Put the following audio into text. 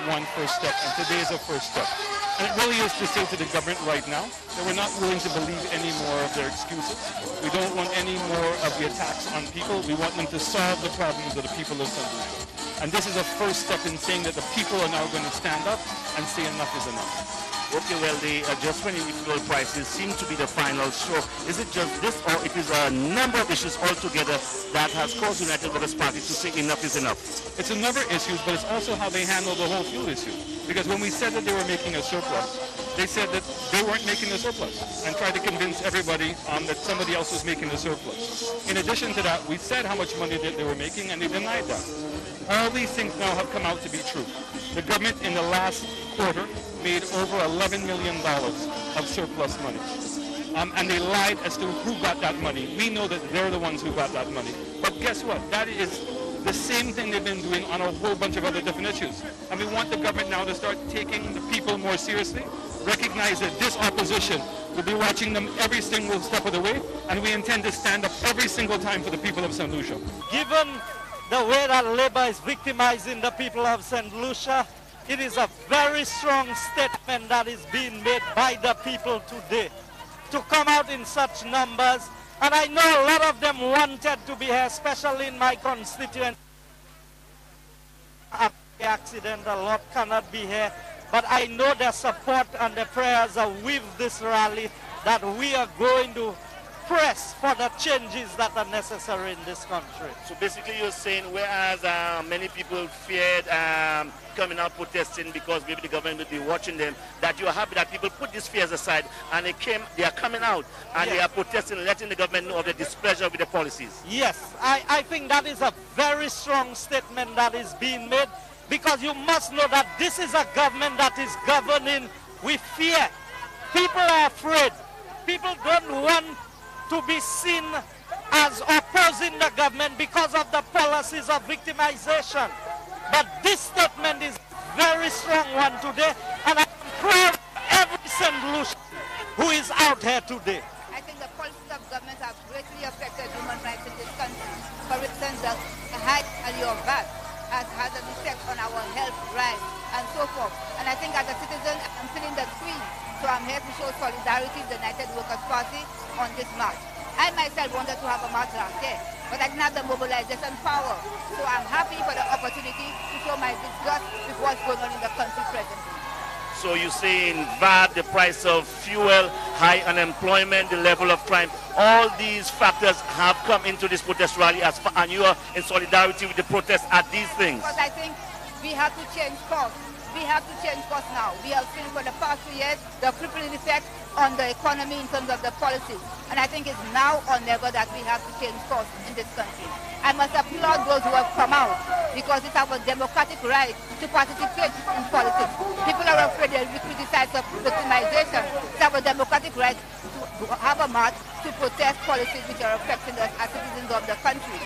one first step, and today is a first step. And it really is to say to the government right now that we're not willing to believe any more of their excuses. We don't want any more of the attacks on people. We want them to solve the problems of the people of St. Lucia. And this is a first step in saying that the people are now going to stand up and say enough is enough. Okay, well, the adjustment in fuel prices seem to be the final straw. Is it just this, or it is a number of issues altogether that has caused United Workers' Party to say enough is enough? It's a number of issues, but it's also how they handle the whole fuel issue. Because when we said that they were making a surplus, they said that they weren't making a surplus and tried to convince everybody that somebody else was making a surplus. In addition to that, we said how much money they were making, and they denied that. All these things now have come out to be true. The government in the last quarter made over $11 million of surplus money. And they lied as to who got that money. We know that they're the ones who got that money. But guess what? That is the same thing they've been doing on a whole bunch of other different issues. And we want the government now to start taking the people more seriously, recognize that this opposition will be watching them every single step of the way, and we intend to stand up every single time for the people of St. Lucia. Given the way that Labour is victimizing the people of St. Lucia, it is a very strong statement that is being made by the people today to come out in such numbers. And I know a lot of them wanted to be here, especially in my constituency. After the accident, a lot cannot be here. But I know their support and their prayers are with this rally, that we are going to press for the changes that are necessary in this country. So basically you're saying, whereas many people feared coming out protesting because maybe the government would be watching them, that you are happy that people put these fears aside and they are coming out and yes, they are protesting, letting the government know of the displeasure with the policies. Yes, I think that is a very strong statement that is being made, because you must know that this is a government that is governing with fear. People are afraid. People don't want to be seen as opposing the government because of the policies of victimization. But this statement is a very strong one today, and I'm proud of every St. Lucian who is out here today. I think the policies of government have greatly affected human rights in this country. For instance, the high value of VAT has an effect on our health rights and so forth. And I think as a citizen, I'm feeling the squeeze. So I'm here to show solidarity with the United Workers' Party on this march. I myself wanted to have a march last year, but I didn't have the mobilization power. So I'm happy for the opportunity to show my disgust with what's going on in the country presently. So you see in VAT, the price of fuel, high unemployment, the level of crime, all these factors have come into this protest rally, and you are in solidarity with the protest at these things. Because I think we have to change course. We have to change course now. We have seen for the past 2 years the crippling effect on the economy in terms of the policies. And I think it's now or never that we have to change course in this country. I must applaud those who have come out, because it's our democratic right to participate in politics. People are afraid they'll be criticized of victimization. It's our democratic right to have a march to protest policies which are affecting us as citizens of the country.